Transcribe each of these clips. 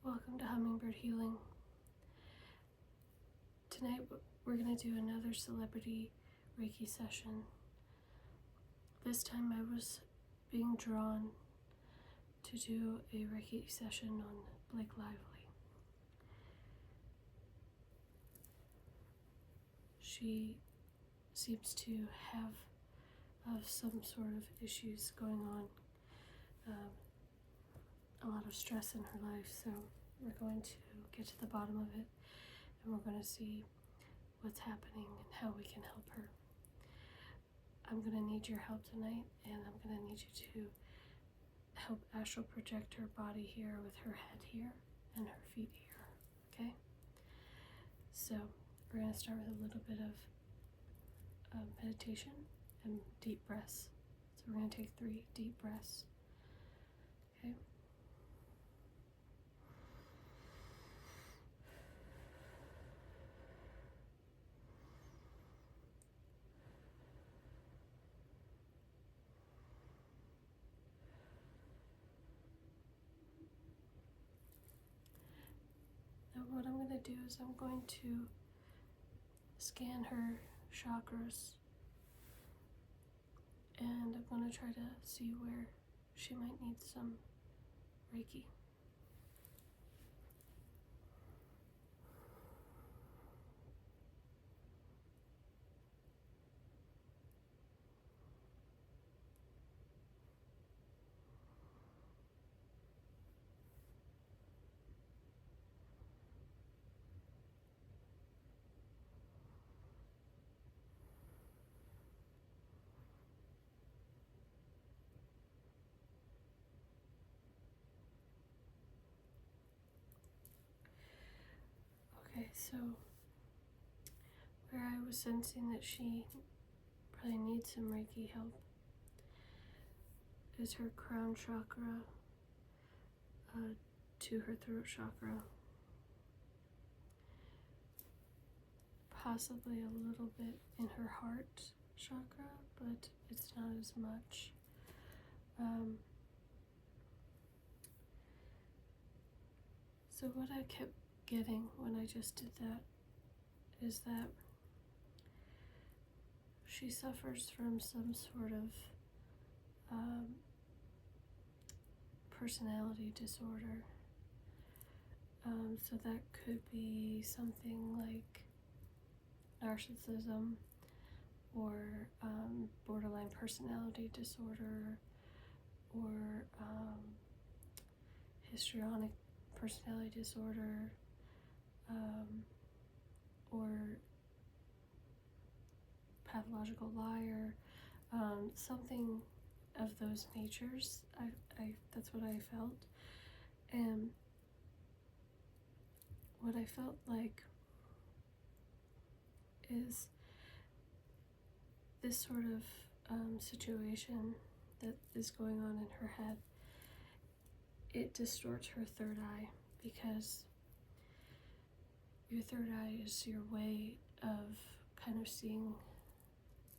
Welcome to Hummingbird Healing. Tonight we're going to do another celebrity Reiki session. This time I was being drawn to do a Reiki session on Blake Lively. She seems to have some sort of issues going on, a lot of stress in her life, so we're going to get to the bottom of it and we're going to see what's happening and how we can help her. I'm going to need your help tonight, and I'm going to need you to help astral project her body here with her head here and her feet here, okay? So we're going to start with a little bit of meditation and deep breaths. So we're going to take 3 deep breaths, okay? Now what I'm going to do is I'm going to scan her chakras, and I'm going to try to see where she might need some Reiki. Okay, so where I was sensing that she probably needs some Reiki help is her crown chakra to her throat chakra. Possibly a little bit in her heart chakra, but it's not as much. So what I kept getting when I just did that is that she suffers from some sort of personality disorder. So that could be something like narcissism or borderline personality disorder or histrionic personality disorder, or pathological liar, something of those natures. That's what I felt. And what I felt like is this sort of situation that is going on in her head, it distorts her third eye, because your third eye is your way of kind of seeing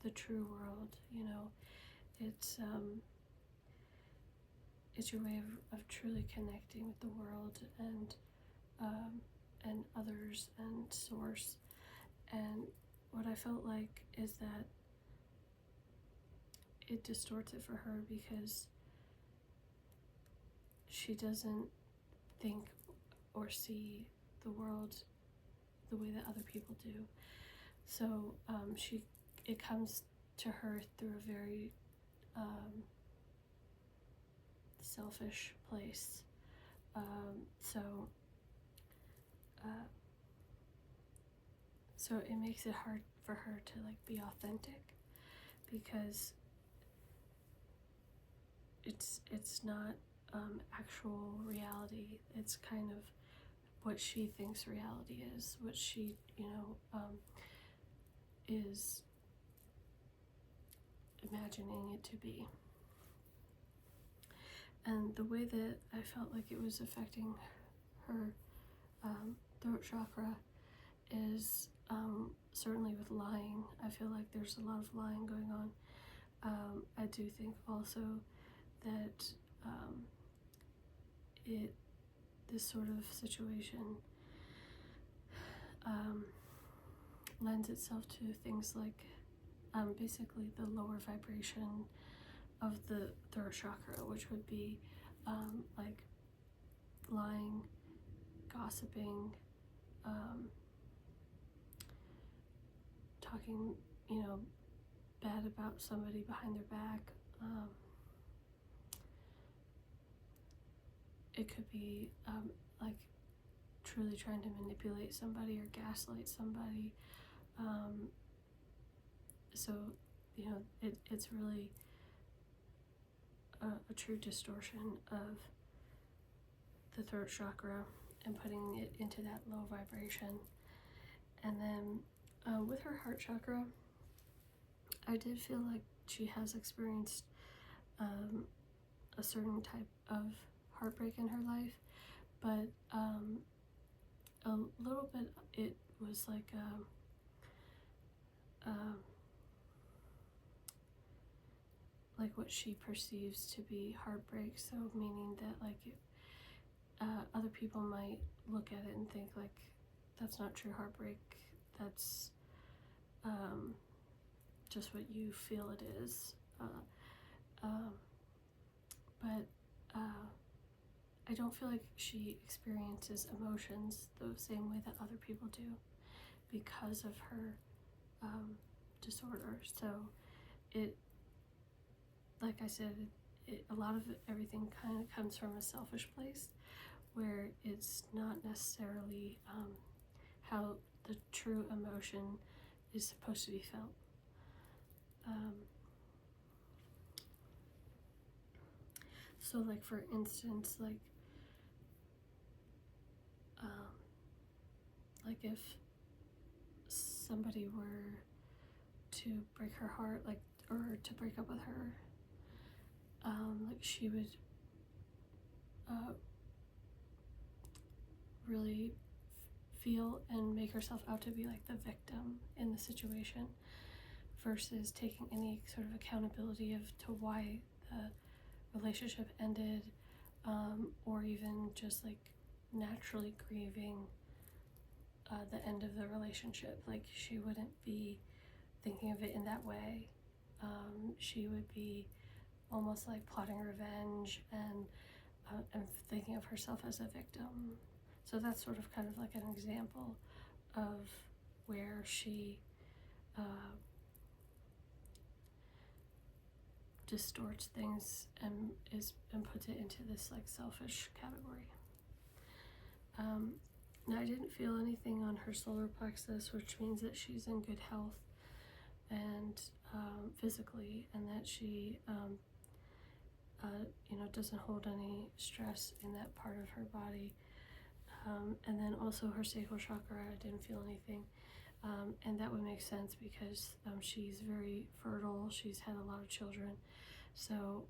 the true world, you know. It's your way of truly connecting with the world and others and source. And what I felt like is that it distorts it for her because she doesn't think or see the world the way that other people do. So it comes to her through a very selfish place. So it makes it hard for her to like be authentic, because it's not actual reality. It's kind of what she thinks reality is, what she, is imagining it to be. And the way that I felt like it was affecting her throat chakra is certainly with lying. I feel like there's a lot of lying going on. I do think also that this sort of situation lends itself to things like basically the lower vibration of the throat chakra, which would be like lying, gossiping, talking, bad about somebody behind their back. It could be like truly trying to manipulate somebody or gaslight somebody. So, it's really a true distortion of the throat chakra and putting it into that low vibration. And then with her heart chakra, I did feel like she has experienced a certain type of heartbreak in her life, but a little bit it was like what she perceives to be heartbreak, so meaning that other people might look at it and think like that's not true heartbreak, that's just what you feel it is, but I don't feel like she experiences emotions the same way that other people do because of her disorder. So it, like I said, a lot of everything kind of comes from a selfish place where it's not necessarily how the true emotion is supposed to be felt. So like for instance, like if somebody were to break her heart, or to break up with her, she would really feel and make herself out to be like the victim in the situation versus taking any sort of accountability to why the relationship ended, or even just like naturally grieving the end of the relationship. Like she wouldn't be thinking of it in that way. She would be almost like plotting revenge and thinking of herself as a victim. So that's sort of kind of like an example of where she distorts things and puts it into this like selfish category. Now I didn't feel anything on her solar plexus, which means that she's in good health and physically, and that she doesn't hold any stress in that part of her body. And then also her sacral chakra, I didn't feel anything. And that would make sense because she's very fertile. She's had a lot of children. So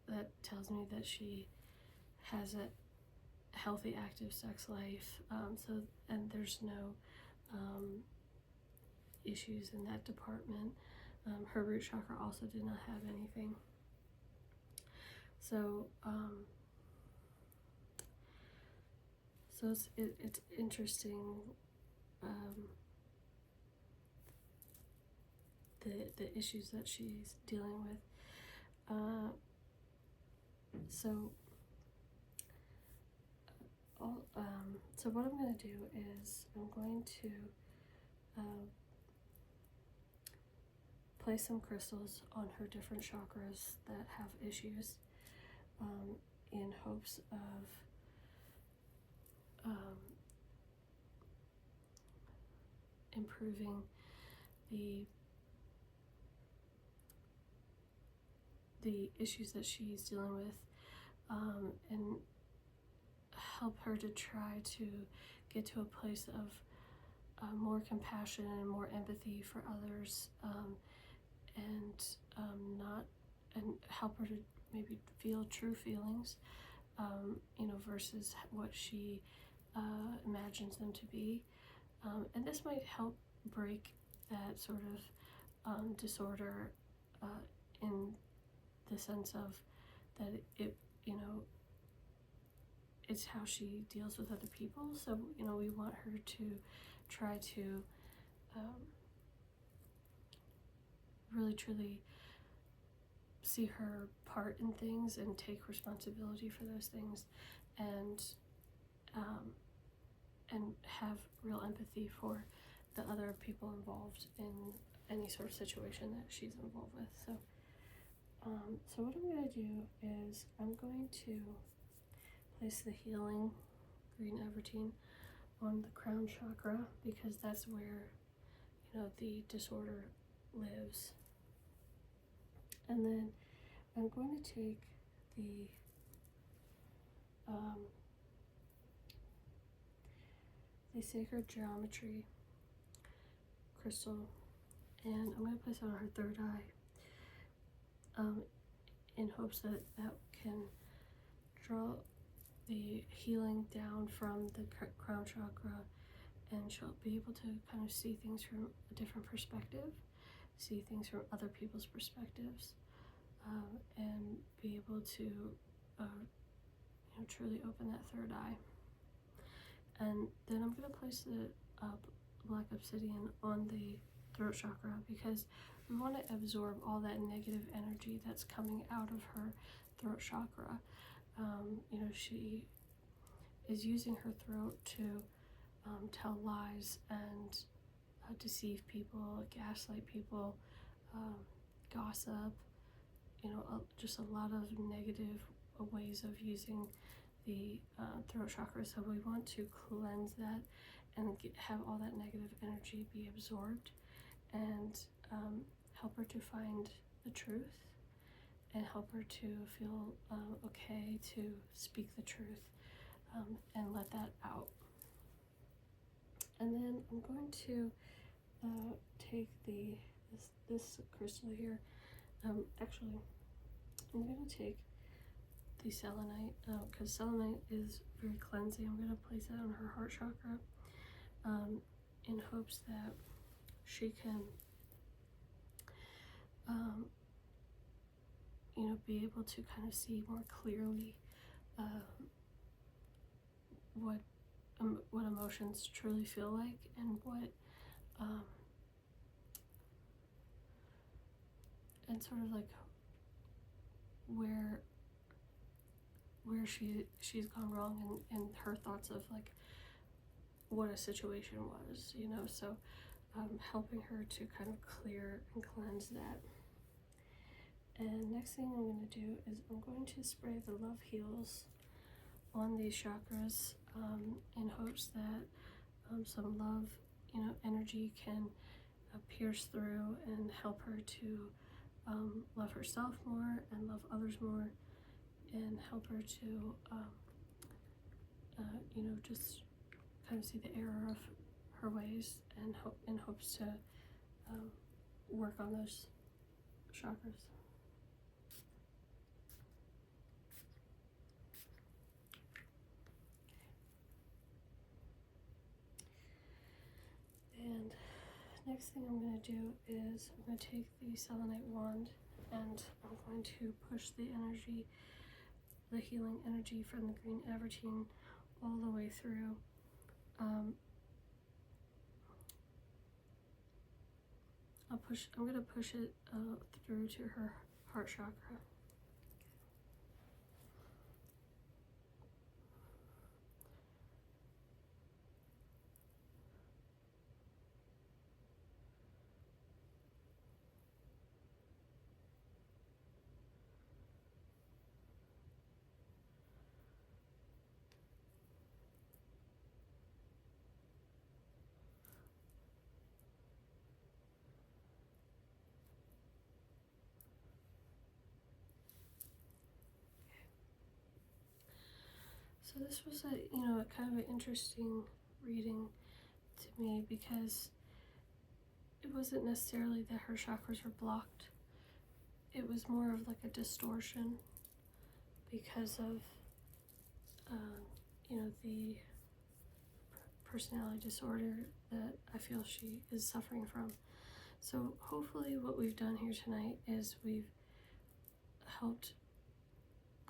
that tells me that she has a healthy, active sex life. And there's no issues in that department. Her root chakra also did not have anything. So it's interesting, the issues that she's dealing with. So what I'm going to do is I'm going to place some crystals on her different chakras that have issues, in hopes of improving the issues that she's dealing with, and help her to try to get to a place of more compassion and more empathy for others, and help her to maybe feel true feelings, versus what she imagines them to be. And this might help break that sort of disorder, in the sense of that it it's how she deals with other people. So, you know, we want her to try to really truly see her part in things and take responsibility for those things, and have real empathy for the other people involved in any sort of situation that she's involved with. So so what I'm going to do is I'm going to place the healing green Evertine on the crown chakra, because that's where, you know, the disorder lives. And then I'm going to take the sacred geometry crystal, and I'm going to place it on her third eye, in hopes that that can draw the healing down from the crown chakra, and she'll be able to kind of see things from a different perspective, see things from other people's perspectives, and be able to you know, truly open that third eye. And then I'm going to place the black obsidian on the throat chakra, because we want to absorb all that negative energy that's coming out of her throat chakra. You know, she is using her throat to tell lies and deceive people, gaslight people, gossip, you know, just a lot of negative ways of using the throat chakra. So we want to cleanse that and have all that negative energy be absorbed, and help her to find the truth, and help her to feel okay to speak the truth, and let that out. And then I'm going to take this crystal here. Actually, I'm going to take the selenite, because selenite is very cleansing. I'm going to place that on her heart chakra, in hopes that she can you know, be able to kind of see more clearly what emotions truly feel like, and what and sort of like where she's gone wrong in her thoughts of like what a situation was, you know. So helping her to kind of clear and cleanse that. And next thing I'm going to do is I'm going to spray the love heals on these chakras, in hopes that some love, you know, energy can pierce through and help her to love herself more and love others more, and help her to you know, just kind of see the error of her ways, and in hopes to work on those chakras. And next thing I'm going to do is I'm going to take the selenite wand, and I'm going to push the energy, the healing energy from the green Evertine all the way through. I'm going to push it through to her heart chakra. So this was a, you know, kind of an interesting reading to me, because it wasn't necessarily that her chakras were blocked. It was more of like a distortion because of, you know, the personality disorder that I feel she is suffering from. So hopefully what we've done here tonight is we've helped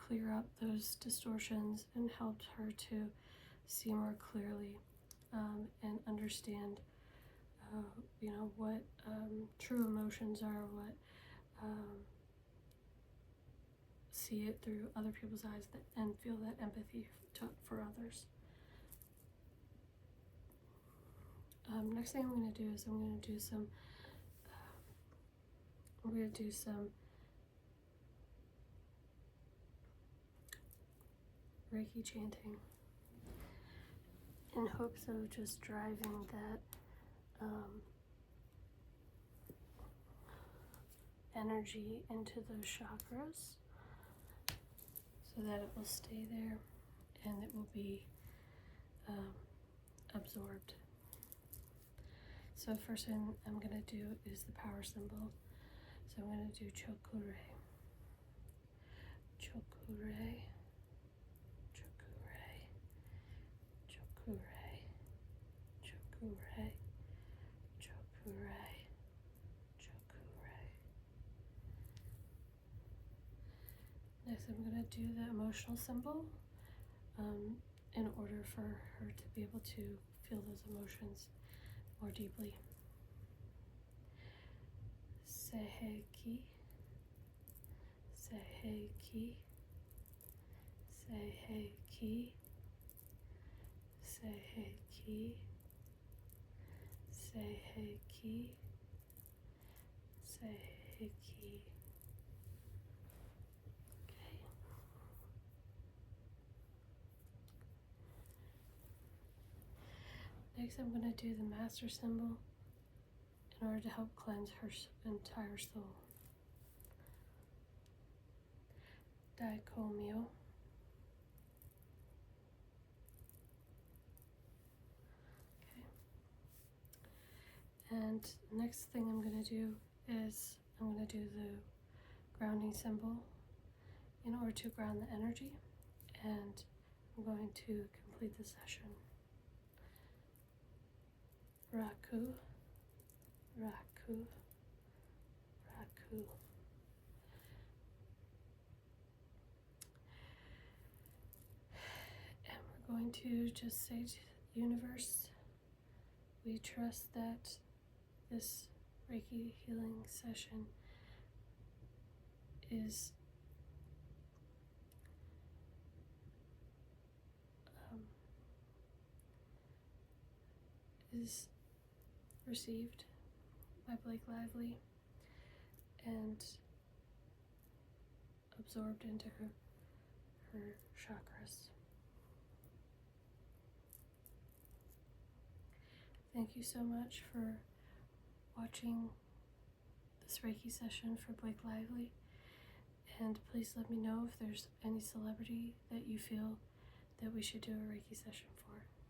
clear up those distortions and helped her to see more clearly and understand, what true emotions are, what see it through other people's eyes and feel that empathy for others. Next thing I'm going to do is I'm going to do some Reiki chanting in hopes of just driving that energy into those chakras so that it will stay there and it will be absorbed. So first thing I'm going to do is the power symbol. So I'm going to do Chokure, Chokure, Chokure, Chokure, Chokure, Chokure, Chokure. Next I'm going to do the emotional symbol in order for her to be able to feel those emotions more deeply. Seiheki, Seiheki, Seiheki, Seiheki, Seiheki, Seiheki. Okay. Next I'm going to do the master symbol in order to help cleanse her entire soul. Daikomyo. Okay. And next thing I'm going to do is I'm going to do the grounding symbol in order to ground the energy, and I'm going to complete the session. Raku, Raku, Raku. And we're going to just say to the universe, we trust that this Reiki healing session is received by Blake Lively and absorbed into her chakras. Thank you so much for watching this Reiki session for Blake Lively, and please let me know if there's any celebrity that you feel that we should do a Reiki session for.